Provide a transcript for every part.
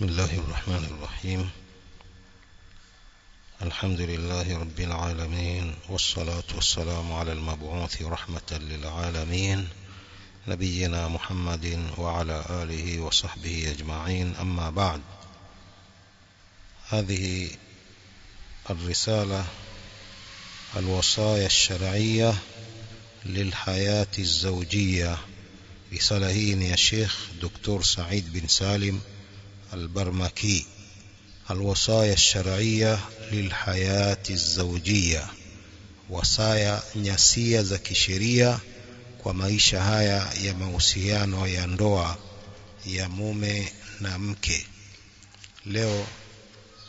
بسم الله الرحمن الرحيم. الحمد لله رب العالمين، والصلاة والسلام على المبعوث رحمة للعالمين نبينا محمد وعلى آله وصحبه أجمعين. أما بعد، هذه الرسالة الوصايا الشرعية للحياة الزوجية، رسالة هي يا شيخ دكتور سعيد بن سالم البرمكي. الوصايا الشرعية للحياة الزوجية، wasaya nyasia za kisheria kwa maisha haya ya mahusiano ya ndoa ya mume na mke. Leo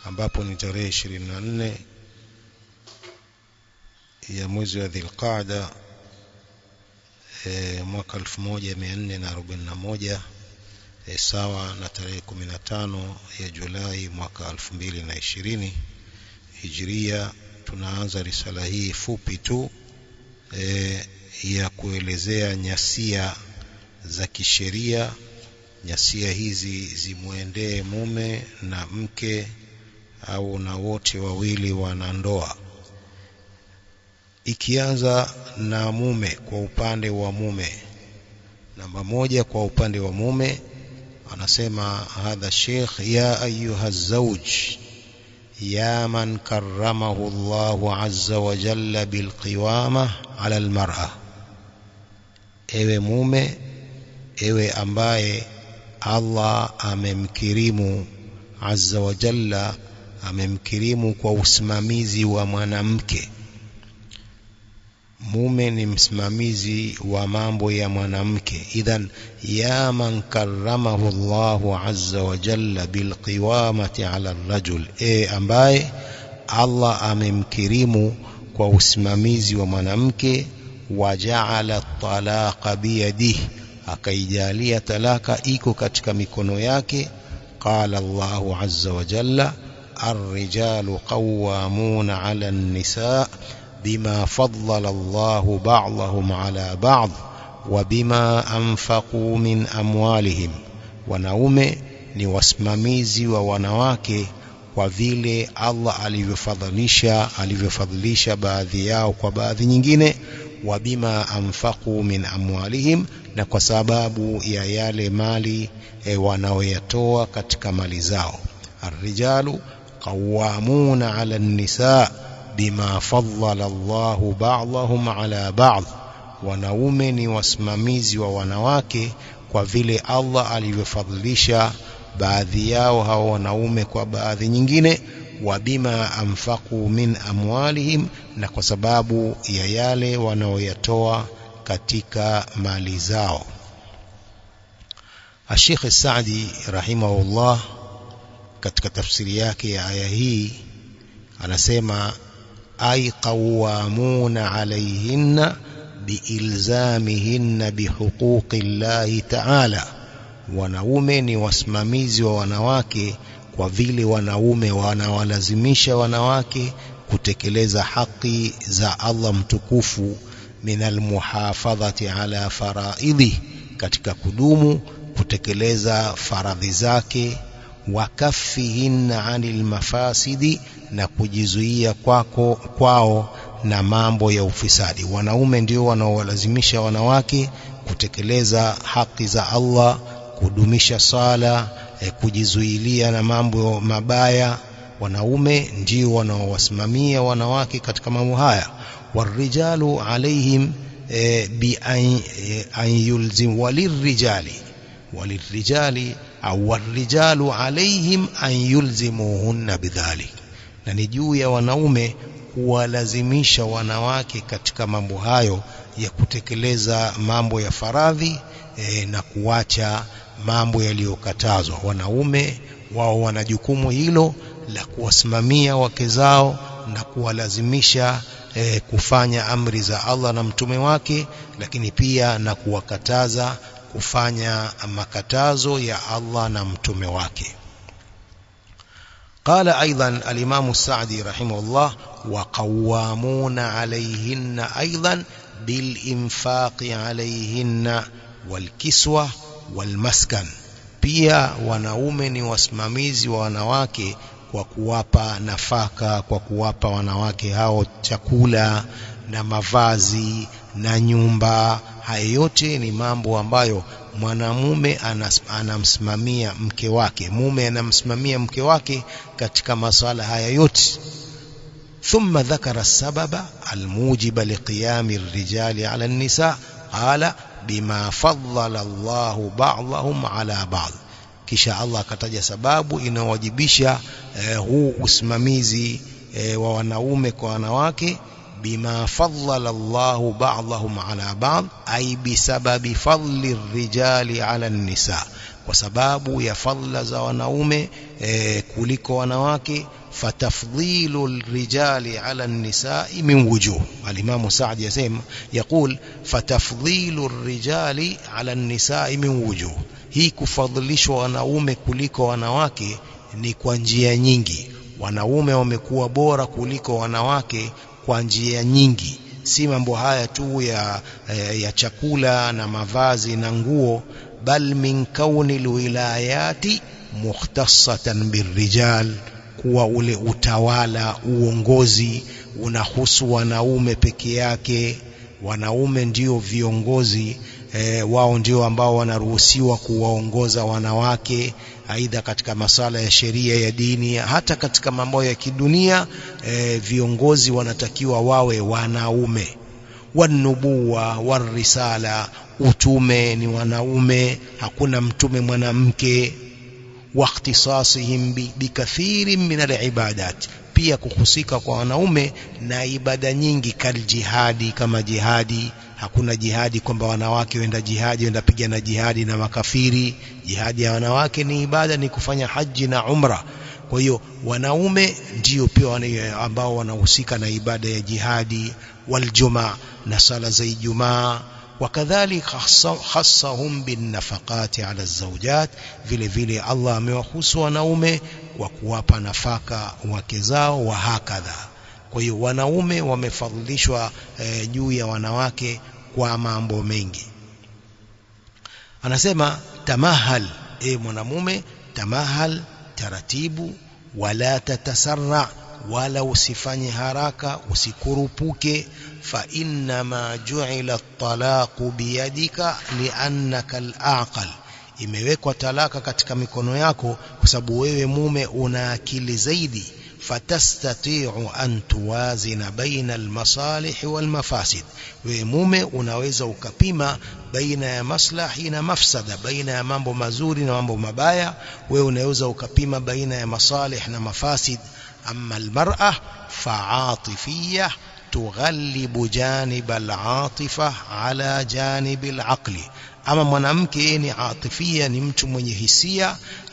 ambapo ni tarehe 24 ya mwezi wa Dhulqaada mwaka 1441 sawa na tarehe 15 ya Julai mwaka 2020 Hijria, tunaanza risala hii fupi tu ya kuelezea nyasia za kisheria. Nyasia hizi zimuendee mume na mke au na wote wawili wanandoa. Ikianza na mume, kwa upande wa mume, namba moja, kwa upande wa mume anasema hadha sheikh: ya ayuha zawj ya man karramahu Allahu azza wa jalla bilqiwama ala almar'a. Ewe mume, ewe ambaye Allah amemkirimu azza wa jalla, amemkirimu kwa usimamizi wa mwanamke. Mume ni msimamizi wa mambo ya mwanamke. Idhan ya man karramahu Allahu azza wa jalla bilqiwamati ala ar-rajul, ambaye Allah amemkirimu kwa usimamizi wa mwanamke. Waja'ala at-talaqa biyadihi, akaijalia talaka iko katika mikono yake. Qala Allahu azza wa jalla: ar-rijalu qawwamuna 'ala an-nisaa بما فضل الله بعضهم على بعض وبما أنفقوا من أموالهم. wanaume ni wasimamizi wa wanawake kwa vile Allah alivyofadhilisha baadhi yao kwa baadhi nyingine. Wabima anfaqu min amwalihim, na kwa sababu ya yale mali wanaoyatoa katika mali zao. Ar-rijalu qawwamuna 'ala an-nisaa bima faddala Allahu ba'dahum ala ba'd, wanaume ni wasimamizi wa wanawake kwa vile Allah alivyofadhilisha baadhi yao hao wanaume kwa baadhi nyingine. Wa bima anfaqu min amwalihim, na kwa sababu ya yale wanaoyatoa katika mali zao. Sheikh Saadi rahimahullah katika tafsiri yake ya aya hii anasema ay qawwamuna alayhinna biilzamihinna bihuquqi Allahi ta'ala, wanaume ni wasimamizi wa wanawake kwa vile wanaume wanawalazimisha wanawake kutekeleza haki za Allah mtukufu. Minal muhafadhati ala faraidhi, katika kudumu kutekeleza faradhi zake. Wa kaffihinna anil mafasidi, na kujizuia kwao na mambo ya ufisadi. Wanaume ndio wanaowalazimisha wanawake kutekeleza haki za Allah, kudumisha sala, kujizuilia na mambo mabaya. Wanaume ndio wanaowasimamia wanawake katika mambo haya. Warijalu alaihim bi an yulzim walirrijali au warijalu alaihim an yulzimuhunna bidhalik, na ni juu ya wanaume kuwalazimisha wanawake katika mambo hayo ya kutekeleza mambo ya faradhi na kuacha mambo yaliyokatazwa. Wanaume wao wana jukumu hilo la kuwasimamia wake zao na kuwalazimisha kufanya amri za Allah na mtume wake, lakini pia na kuwakataza kufanya makatazo ya Allah na mtume wake. قال أيضا الإمام السعدي رحمه الله: وقوامون عليهن أيضا بالإنفاق عليهن والكسوة والمسكن. pia wanaume ni wasimamizi wa wanawake kwa kuwapa nafaka, kwa kuwapa wanawake hao chakula na mavazi na nyumba. Haya yote ni mambo ambayo mwanamume anamsimamia mke wake, mume anamsimamia mke wake katika masuala haya yote. ثم ذكر السبب الموجب لقيام الرجال على النساء قال بما فضل الله بعضهم على بعض. kisha Allah akataja sababu inawajibisha huu usimamizi wa wanaume kwa wanawake. bima faddala Allahu ba'dahum ala ba'd, ay bisababi fadli rijali ala nisa, kwa sababu ya fadla za wanaume kuliko wanawake. fatafdhilu rijali ala nisa min wujuh. Al-Imam Sa'd yasema yaqul fatafdhilu rijali ala nisa min wujuh, hii kufadhilishwa wanaume kuliko wanawake ni kwa njia nyingi. Wanaume wamekuwa bora kuliko wanawake kwa njia nyingi, si mambo haya tu ya chakula na mavazi na nguo, bal min kauni alwilayati mukhtassatan birrijal, kuwa ule utawala, uongozi unahusu wanaume peke yake. Wanaume ndio viongozi, wao ndio ambao wanaruhusiwa kuwaongoza wanawake, aidha katika masala ya sheria ya dini, hata katika mambo ya kidunia. Viongozi wanatakiwa wawe wanaume. Wanubuwa warisala, utume ni wanaume, hakuna mtume mwanamke. Wakhtisasihim bikathirin min alibadat, pia kuhusika kwa wanaume na ibada nyingi, kaljihadi, kama jihadi. Hakuna jihadi kwamba wanawake wenda jihadi, wenda pigana jihadi na makafiri. Jihadi ya wanawake ni ibada, ni kufanya haji na umra. Kwa hiyo wanaume ndio pia ambao wanahusika na ibada ya jihadi, waljuma, na sala za Ijumaa. wakadhalika khassahum bin nafaqati ala zawjat, vile vile Allah amewahusu wanaume kwa kuwapa nafaka wake zao, wa hakadha. Kwa hiyo wanaume wamefadhilishwa juu ya wanawake kwa mambo mengi. Anasema tamahal, mwanamume tamahal, taratibu, wala tatasarra, wala usifanye haraka, usikurupuke. fa inna ma ju'ila at-talaqu biyadika li'annaka al-aqal, imewekwa talaka katika mikono yako kwa sababu wewe mume una akili zaidi. fatastati'u an tuwazina baina al-masalih wal-mafasid, wewe mume unaweza ukapima baina ya maslahi na mafsada, baina ya mambo mazuri na mambo mabaya. Wewe unaweza ukapima baina ya masalih na mafasid. amma al-mar'a fa'atifiyah tughallibu janib al-atifa ala janib al-aqli, ama mwanamke ni atifia, ni mtu mwenye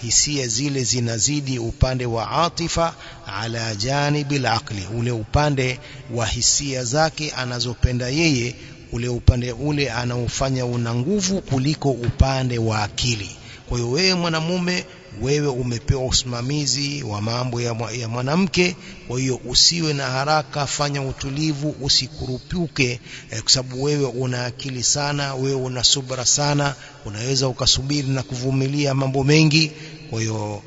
hisia zile zinazidi upande wa atifa, ala janib al-aqli, ule upande wa hisia zake anazopenda yeye, ule upande ule anaufanya una nguvu kuliko upande wa akili. Kwa hiyo wewe mwanamume, wewe umepewa usimamizi wa mambo ya mwanamke. Kwa hiyo usiwe na haraka, fanya utulivu, usikurupuke, kwa sababu wewe una akili sana, wewe una subra sana, unaweza ukasubiri na kuvumilia mambo mengi. Kwa hiyo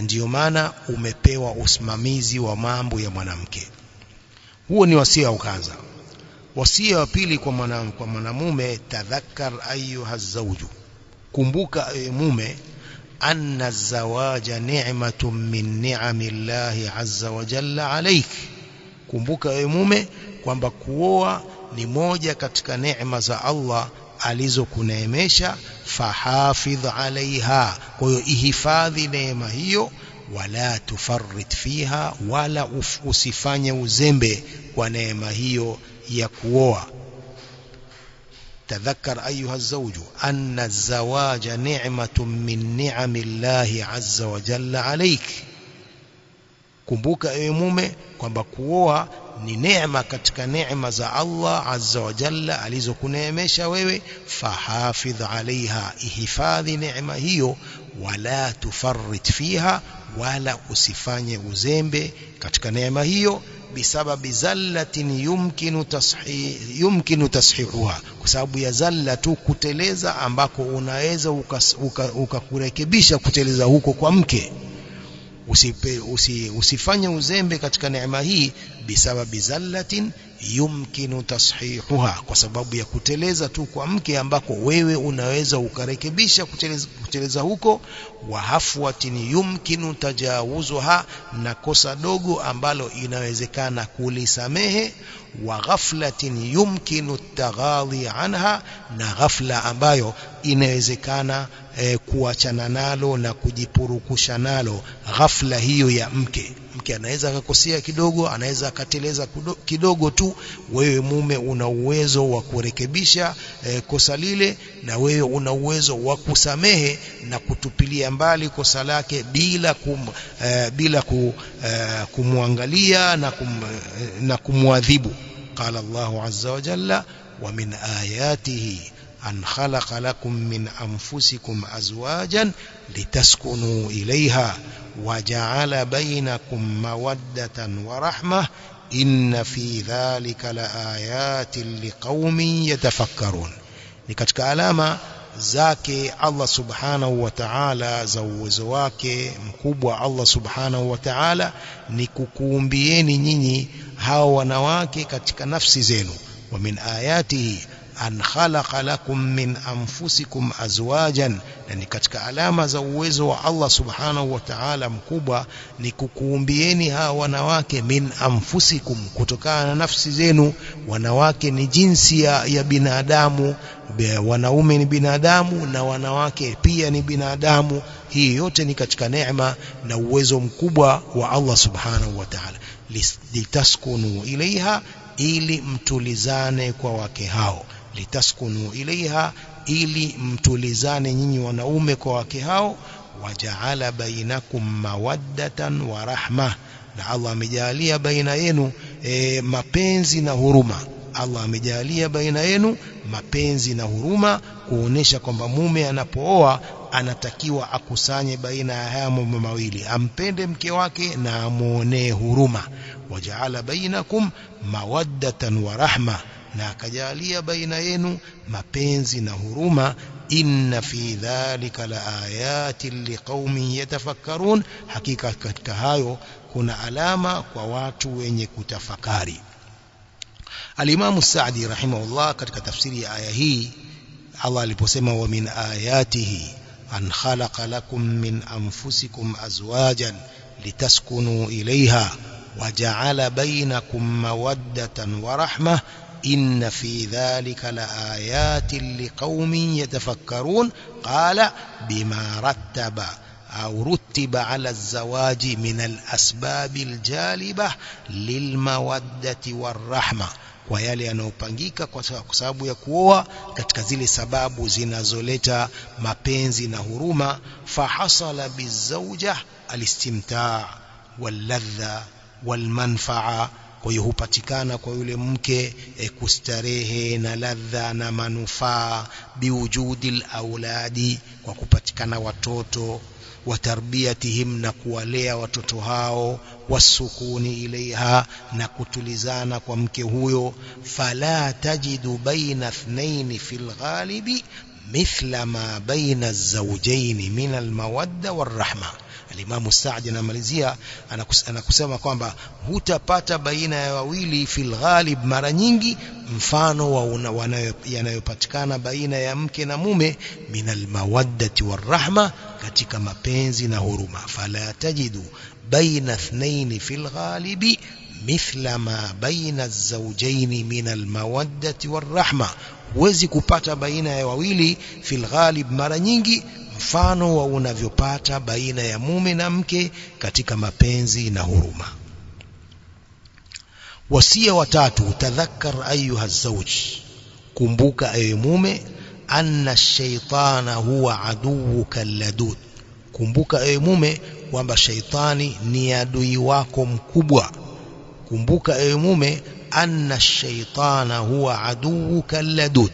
ndio maana umepewa usimamizi wa mambo ya mwanamke. Huo ni wasia wa kwanza. Wasia wa pili kwa mwanamume, tadhakkar ayuha zawju, kumbuka mume, anna zawaja ni'matun min ni'amillahi azza wa jalla alayk, kumbuka mume kwamba kuoa ni moja katika neema za Allah alizokuneemesha. fahafidh alaiha, kwa hiyo ihifadhi neema hiyo. wala tufarrit fiha, wala usifanye uzembe kwa neema hiyo ya kuoa. تذكر أيها الزوج أن الزواج نعمة من نعم الله عز وجل عليك, kumbuka ewe mume kwamba kuoa ni neema katika neema za Allah azza wa jalla alizokuneemesha wewe. fahafidh alaiha, ihifadhi neema hiyo. wala tufarrit fiha, wala usifanye uzembe katika neema hiyo, bisababi zallatin yumkinu tashihuha, kwa sababu ya zalla tu, kuteleza ambako unaweza ukakurekebisha kuteleza huko kwa mke. Usifanye uzembe katika neema hii, bisababi zallatin yumkinu tashihuha, kwa sababu ya kuteleza tu kwa mke ambako wewe unaweza ukarekebisha kuteleza huko. Wa hafwatin yumkinu tajawuzuha, na kosa dogo ambalo inawezekana kulisamehe. Wa ghaflatin yumkinu taghadhi anha, na ghafla ambayo inawezekana kuachana nalo na kujipurukusha nalo. Ghafla hiyo ya mke anaweza akakosea kidogo, anaweza akateleza kidogo tu, wewe mume una uwezo wa kurekebisha kosa lile, na wewe una uwezo wa kusamehe na kutupilia mbali kosa lake bila kumwangalia na kumwadhibu. Qala Allahu azza wa jalla, wa min ayatihi an khalaqa lakum min anfusikum azwajan litaskunu ilayha wa ja'ala bainakum mawaddatan wa rahmah inna fi dhalika laayatin liqaumin yatafakkarun. Ni katika alama zake Allah subhanahu wa ta'ala, za uwezo wake mkubwa Allah subhanahu wa ta'ala, ni kukuumbieni nyinyi hawa wanawake katika nafsi zenu. Wa min ayatihi an khalaqa lakum min anfusikum azwajan, na ni katika alama za uwezo wa Allah subhanahu wa ta'ala mkubwa ni kukuumbieni hawa wanawake min anfusikum, kutokana na nafsi zenu. Wanawake ni jinsi ya binadamu, wanaume ni binadamu na wanawake pia ni binadamu. Hii yote ni katika neema na uwezo mkubwa wa Allah subhanahu wa ta'ala. Litaskunu ilaiha, ili mtulizane kwa wake hao. Litaskunu ilaiha, ili mtulizane nyinyi wanaume kwa wake hao. Waja'ala bainakum mawaddatan wa rahma, na Allah amejalia baina yenu mapenzi na huruma. Allah amejalia baina yenu mapenzi na huruma, kuonesha kwamba mume anapooa anatakiwa akusanye baina ya haya mambo mawili, ampende mke wake na amuonee huruma. Waja'ala bainakum mawaddatan wa rahma, na akajalia baina yenu mapenzi na huruma. Inna fi dhalika laayatin liqaumin yatafakkarun, hakika katika hayo kuna alama kwa watu wenye kutafakari. Al-Imam Sa'di rahimahullah katika tafsiri ya aya hii, Allah aliposema wa min ayatihi an khalaqa lakum min anfusikum azwajan litaskunu ilayha wa ja'ala bainakum mawaddatan wa rahmah inna fi dhalika laayatin liqaumin yatafakkarun. Qala bima rattaba au rutiba ala zawaji min al-asbab al-jalibah lilmawaddati warahma, kwa yale yanayopangika kwa sababu ya kuoa katika zile sababu zinazoleta mapenzi na huruma. Fahasala bizawja alistimtaa walladha walmanfaa, kwa hiyo hupatikana kwa yule mke kustarehe na ladha na manufaa. Biwujudil auladi, kwa kupatikana watoto. Watarbiyatihim, na kuwalea watoto hao. Wasukuni ilaiha, na kutulizana kwa mke huyo. Fala tajidu baina ithnaini fil ghalibi mithla ma baina az-zawjayn min al-mawadda war-rahma. Al-Imam Sa'di anamalizia anakusema kwamba hutapata baina ya wawili fil ghalib, mara nyingi, mfano wa yanayopatikana baina ya mke na mume, min al-mawaddati war-rahma, katika mapenzi na huruma. Fala tajidu baina ithnaini fil ghalibi mithla ma baina az-zawjayn min al-mawaddati war-rahma, huwezi kupata baina ya wawili fil ghalib, mara nyingi, mfano wa unavyopata baina ya mume na mke katika mapenzi na huruma. Wasia watatu, tadhakkar ayuha zawj, kumbuka ewe mume, anna ash-shaytana huwa aduwuka alladud, kumbuka ewe mume kwamba shaitani ni adui wako mkubwa. Kumbuka ewe mume, anna ash-shaytana huwa aduwuka alladud,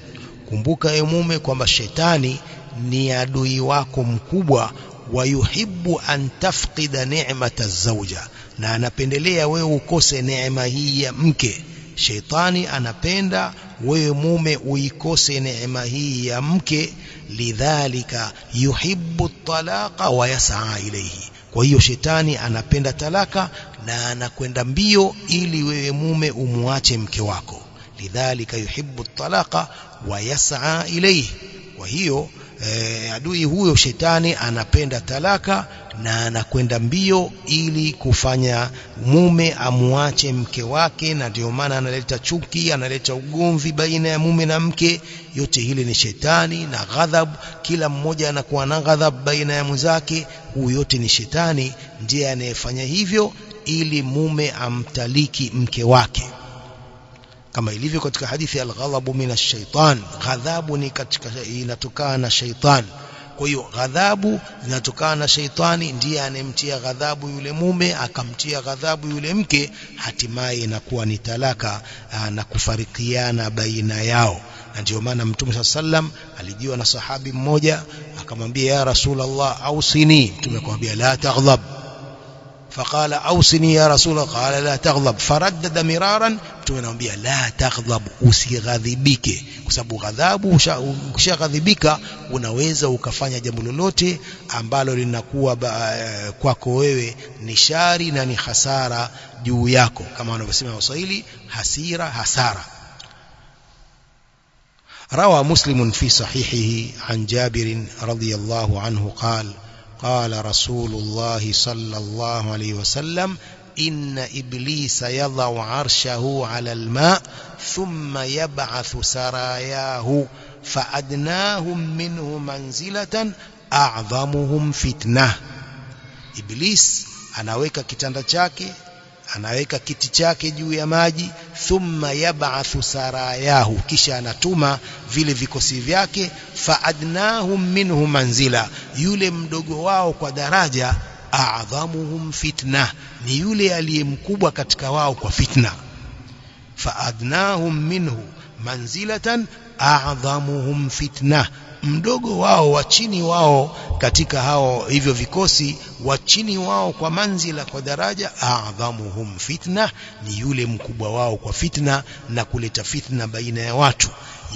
kumbuka ewe mume kwamba shetani ni adui wako mkubwa. wayuhibbu an tafqida ni'mata az-zawja, na anapendelea wewe ukose neema hii ya mke. Sheitani anapenda wewe mume uikose neema hii ya mke. Lidhalika yuhibbu at-talaqa wa yas'a ilayhi, kwa hiyo shetani anapenda talaka na anakwenda mbio ili wewe mume umuache mke wako. Lidhalika yuhibbu at-talaqa wa yas'a ilayhi, kwa hiyo adui huyo shetani anapenda talaka na anakwenda mbio ili kufanya mume amuache mke wake, na ndio maana analeta chuki, analeta ugomvi baina ya mume na mke. Yote hili ni shetani, na ghadhab, kila mmoja anakuwa na ghadhab baina ya mwenzake. Huyo yote ni shetani, ndiye anayefanya hivyo ili mume amtaliki mke wake, kama ilivyo katika hadithi al-ghadhabu minash shaitan. Ghadhabu ni katika inatokana na shaitan. Kwa hiyo ghadhabu zinatokana na shaitani, ndiye anemtia ghadhabu yule mume, akamtia ghadhabu yule mke, hatimaye inakuwa ni talaka na kufarikiana baina yao. Na ndio maana Mtume sallam alijiwa na sahabi mmoja akamwambia, ya Rasulullah ausini. Mtume akamwambia la taghdhab. فقال أوصني يا رسول الله قال لا تغضب. فردد مرارا. tunamwambia la taghdhab, usighadhibike, kwa sababu ghadhabu, ukishaghadhibika unaweza ukafanya jambo lolote ambalo linakuwa kwako wewe ni shari na ni hasara juu yako, kama wanavyosema Waswahili, hasira hasara. روى مسلم في صحيحه عن جابر رضي الله عنه قال قال رسول الله صلى الله عليه وسلم إن إبليس يضع عرشه على الماء ثم يبعث سراياه فأدناهم منه منزلة أعظمهم فتنة. إبليس anaweka kitanda chake, anaweka kiti chake juu ya maji, thumma yab'athu sarayahu, kisha anatuma vile vikosi vyake, faadnahum minhu manzila, yule mdogo wao kwa daraja, a'dhamuhum fitna, ni yule aliyemkubwa katika wao kwa fitna. Faadnahum minhu manzilatan a'dhamuhum fitna, mdogo wao wa chini wao katika hao hivyo vikosi, wa chini wao kwa manzila, kwa daraja, a'dhamuhum fitna, ni yule mkubwa wao kwa fitna na kuleta fitna baina ya watu.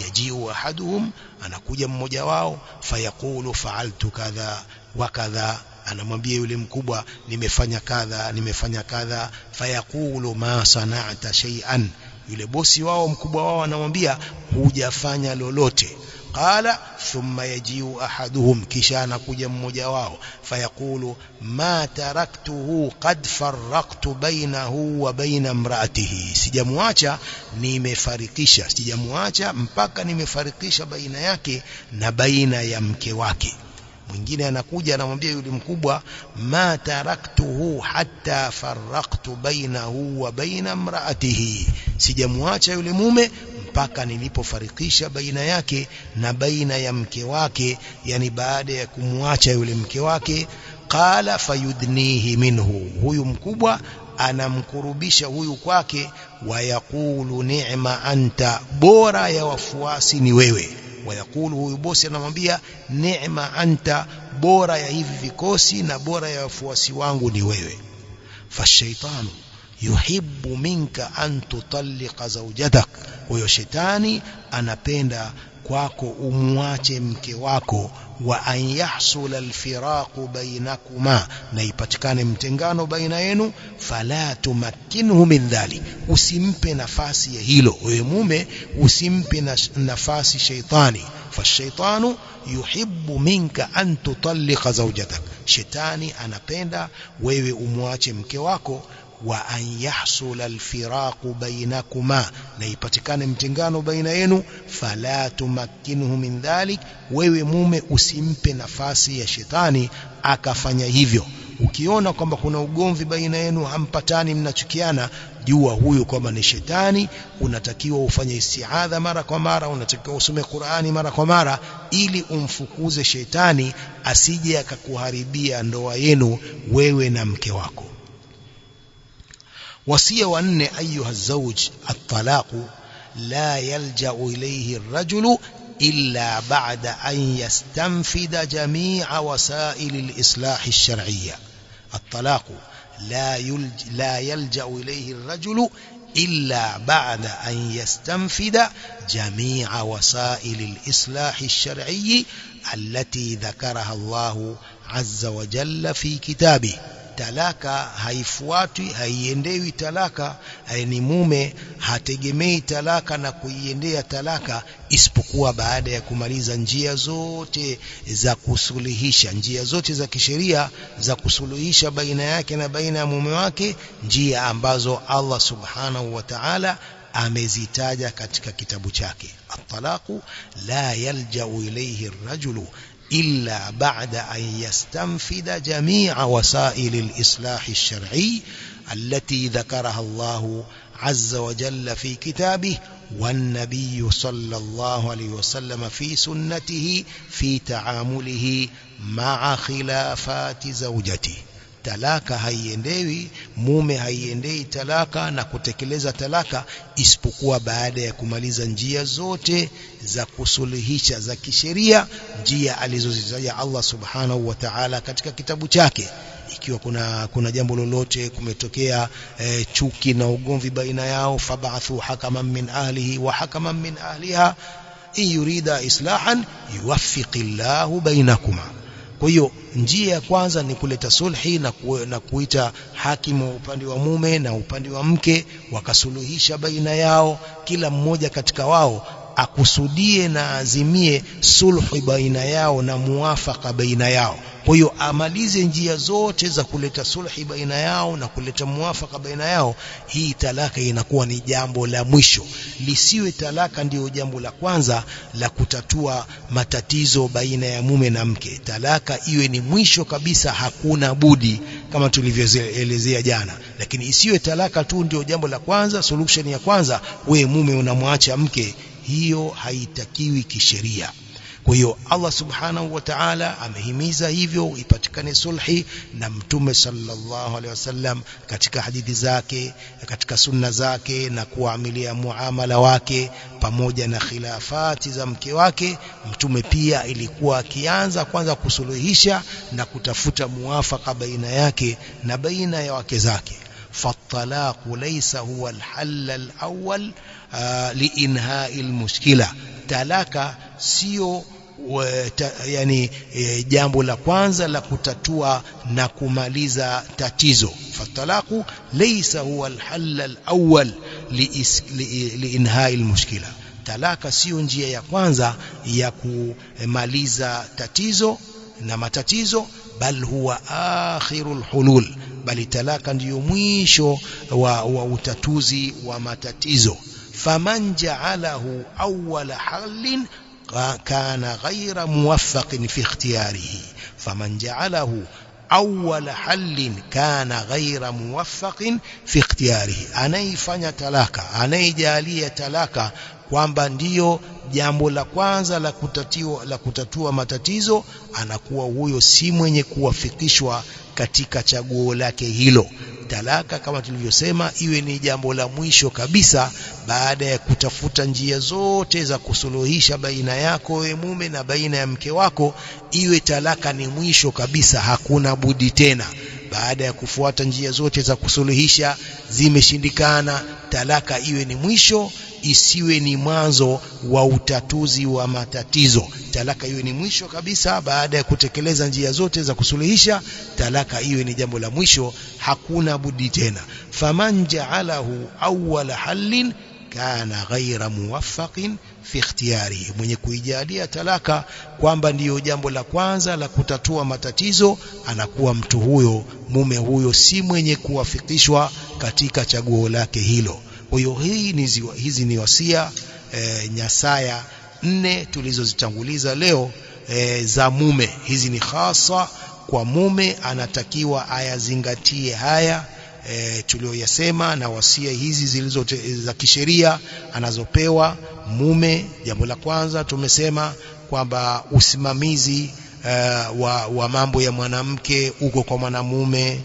Yajiu ahaduhum, anakuja mmoja wao, fayaqulu fa'altu kadha wa kadha, anamwambia yule mkubwa nimefanya kadha nimefanya kadha. Fayaqulu ma sana'ta shay'an, yule bosi wao mkubwa wao anamwambia hujafanya lolote. Qala thumma yajiu ahaduhum, kisha anakuja mmoja wao, fayaqulu ma taraktuhu qad farraqtu bainahu wa baina imraatihi, sijamuacha nimefarikisha, sijamuacha mpaka nimefarikisha baina yake na baina ya mke wake. Mwingine anakuja anamwambia yule mkubwa, ma taraktuhu hatta farraqtu bainahu wa baina imraatihi, sijamuacha yule mume mpaka nilipofarikisha baina yake na baina ya mke wake, yani baada ya kumuacha yule mke wake. Qala fayudnihi minhu, huyu mkubwa anamkurubisha huyu kwake, wayaqulu ni'ma anta, bora ya wafuasi ni wewe. Wayaqulu, huyu bosi anamwambia, ni'ma anta, bora ya hivi vikosi na bora ya wafuasi wangu ni wewe. Fashaitanu yuhibbu minka an tutalliqa zawjatak, huyo shetani anapenda kwako umuache mke wako, wa an yahsula alfiraqu bainakuma, na ipatikane mtengano baina yenu. Fala tumakkinhu min dhalik, usimpe nafasi ya hilo wewe mume, usimpe nafasi shaitani. Fashaitanu yuhibbu minka an tutalliqa zawjatak, shetani anapenda wewe umuache mke wako, wa an yahsula alfiraqu bainakuma, na ipatikane mtengano baina yenu. Fala tumakkinhu min dhalik, wewe mume usimpe nafasi ya shetani akafanya hivyo. Ukiona kwamba kuna ugomvi baina yenu, hampatani, mnachukiana, jua huyo kwamba ni shetani. Unatakiwa ufanye isti'adha mara kwa mara, unatakiwa usome Qur'ani mara kwa mara, ili umfukuze shetani asije akakuharibia ndoa yenu wewe na mke wako. وصية وأن أيها الزوج الطلاق لا يلجأ إليه الرجل إلا بعد أن يستنفذ جميع وسائل الإصلاح الشرعية. الطلاق لا يلجأ إليه الرجل إلا بعد أن يستنفذ جميع وسائل الإصلاح الشرعي التي ذكرها الله عز وجل في كتابه. Talaka haifuati, haiendewi talaka, ni mume hategemei talaka na kuiendea talaka isipokuwa baada ya kumaliza njia zote za kusuluhisha, njia zote za kisheria za kusuluhisha baina yake na baina ya mume wake, njia ambazo Allah subhanahu wa ta'ala amezitaja katika kitabu chake. At-talaqu la yalja'u ilayhi ar-rajulu إلا بعد أن يستنفذ جميع وسائل الإصلاح الشرعي التي ذكرها الله عز وجل في كتابه والنبي صلى الله عليه وسلم في سنته في تعامله مع خلافات زوجته. Talaka haiendewi, mume haiendei talaka na kutekeleza talaka isipokuwa baada ya kumaliza njia zote za kusuluhisha za kisheria, njia alizozitaja Allah subhanahu wa ta'ala katika kitabu chake. Ikiwa kuna jambo lolote, kumetokea chuki na ugomvi baina yao, fab'athu hakaman min ahlihi wa hakaman min ahliha in yurida islahan yuwaffiqillahu bainakuma. Kwa hiyo njia ya kwanza ni kuleta sulhi na kuita hakimu upande wa mume na upande wa mke, wakasuluhisha baina yao, kila mmoja katika wao akusudie na azimie sulhu baina yao na muafaka baina yao. Kwa hiyo amalize njia zote za kuleta sulhi baina yao na kuleta muafaka baina yao. Hii talaka inakuwa ni jambo la mwisho. Lisiwe talaka ndio jambo la kwanza la kutatua matatizo baina ya mume na mke. Talaka iwe ni mwisho kabisa, hakuna budi, kama tulivyoelezea jana. Lakini isiwe talaka tu ndio jambo la kwanza, solution ya kwanza, we mume unamwacha mke. Hiyo haitakiwi kisheria. Kwa hiyo Allah subhanahu wa ta'ala amehimiza hivyo ipatikane sulhi, na Mtume sallallahu alaihi wasallam katika hadithi zake, katika sunna zake, na kuamilia muamala wake pamoja na khilafati za mke wake, Mtume pia ilikuwa akianza kwanza kusuluhisha na kutafuta muafaka baina yake na baina ya wake zake. فالطلاق ليس هو الحل الأول لإنهاء المشكلة. talaka sio yani jambo la kwanza la kutatua na kumaliza tatizo. Fatalaqu laysa huwa alhal alawwal liinhai almushkila. Talaka sio njia ya kwanza ya kumaliza tatizo na matatizo, bal huwa akhirul hulul, bali talaka ndiyo mwisho wa utatuzi wa matatizo. Faman ja'alahu awwala halin kana ghayra muwaffaqin fi ikhtiyarihi. Faman ja'alahu awwala halin kana ghayra muwaffaqin fi ikhtiyarihi. Anaifanya talaka, anaijalia talaka kwamba ndiyo jambo la kwanza la kutatua matatizo, anakuwa huyo si mwenye kuwafikishwa katika chaguo lake hilo. Talaka kama tulivyosema iwe ni jambo la mwisho kabisa, baada ya kutafuta njia zote za kusuluhisha baina yako wewe mume na baina ya mke wako, iwe talaka ni mwisho kabisa, hakuna budi tena. Baada ya kufuata njia zote za kusuluhisha zimeshindikana, talaka iwe ni mwisho, isiwe ni mwanzo wa utatuzi wa matatizo. Talaka iwe ni mwisho kabisa, baada ya kutekeleza njia zote za kusuluhisha, talaka iwe ni jambo la mwisho, hakuna budi tena. Faman ja'alahu awwala halin kana ghayra muwaffaqin fi ikhtiyarihi. Mwenye kuijalia talaka kwamba ndiyo jambo la kwanza la kutatua matatizo, anakuwa mtu huyo, mume huyo, si mwenye kuwafikishwa katika chaguo lake hilo. Kwa hiyo hizi ni wasia nyasaya 4 tulizozitanguliza leo za mume. Hizi ni hasa kwa mume, anatakiwa ayazingatie haya tulioyasema, na wasia hizi zilizo za kisheria anazopewa mume. Jambo la kwanza tumesema kwamba usimamizi wa mambo ya mwanamke uko kwa mwanamume.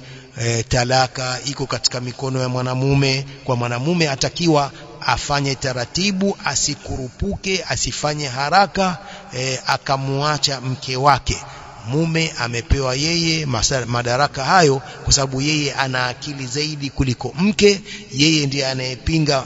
Talaka iko katika mikono ya mwanamume. Kwa mwanamume atakiwa afanye taratibu, asikurupuke, asifanye haraka akamuacha mke wake. Mume amepewa yeye madaraka hayo kwa sababu yeye ana akili zaidi kuliko mke. Yeye ndiye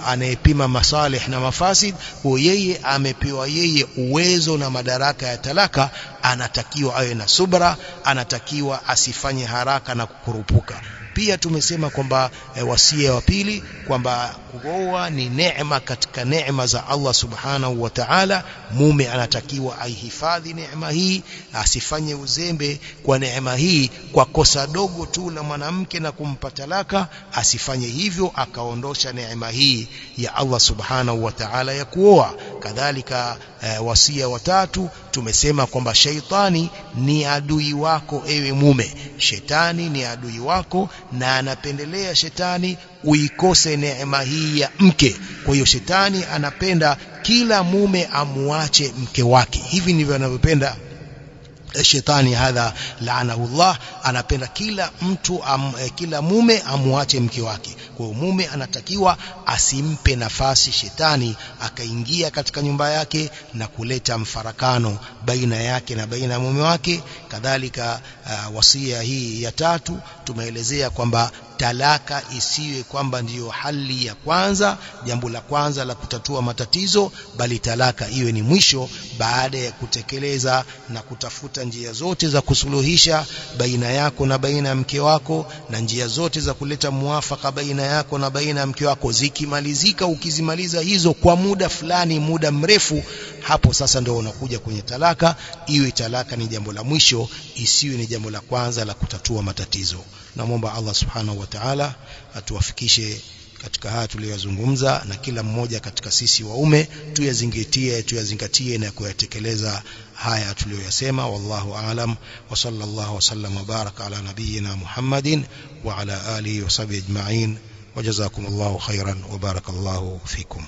anayepima masalih na mafasid. Kwa yeye amepewa yeye uwezo na madaraka ya talaka. Anatakiwa awe na subra, anatakiwa asifanye haraka na kukurupuka. Pia tumesema kwamba wasia wa pili kwamba kuoa ni neema katika neema za Allah subhanahu wa ta'ala. Mume anatakiwa aihifadhi neema hii, asifanye uzembe kwa neema hii kwa kosa dogo tu la mwanamke na kumpa talaka. Asifanye hivyo akaondosha neema hii ya Allah subhanahu wa ta'ala ya kuoa. Kadhalika wasia wa tatu tumesema kwamba shaitani ni adui wako ewe mume. Shetani ni adui wako na anapendelea shetani uikose neema hii ya mke. Kwa hiyo shetani anapenda kila mume amuache mke wake. Hivi ndivyo anavyopenda shetani hadha laanahullah. Anapenda kila kila mume amuache mke wake. Kwa hiyo mume anatakiwa asimpe nafasi shetani akaingia katika nyumba yake na kuleta mfarakano baina yake na baina ya mume wake. Kadhalika wasia hii ya tatu tumeelezea kwamba talaka isiwe kwamba ndiyo hali ya kwanza, jambo la kwanza la kutatua matatizo, bali talaka iwe ni mwisho baada ya kutekeleza na kutafuta njia zote za kusuluhisha baina yako na baina ya mke wako, na njia zote za kuleta muafaka baina yako na baina ya mke wako zikimalizika. Ukizimaliza hizo kwa muda fulani, muda mrefu, hapo sasa ndio unakuja kwenye talaka. Iwe talaka ni jambo la mwisho, isiwe ni jambo la kwanza la kutatua matatizo. Naomba Allah subhanahu wa ta'ala atuwafikishe katika haya tuliyozungumza, na kila mmoja katika sisi waume tuyazingatie na kuyatekeleza haya tuliyoyasema. Wallahu aalam, wa sallallahu wasallam wa baraka ala nabiyyina Muhammadin wa ala alihi wa sahbihi ajma'in, wa jazakumullahu khairan wa barakallahu fikum.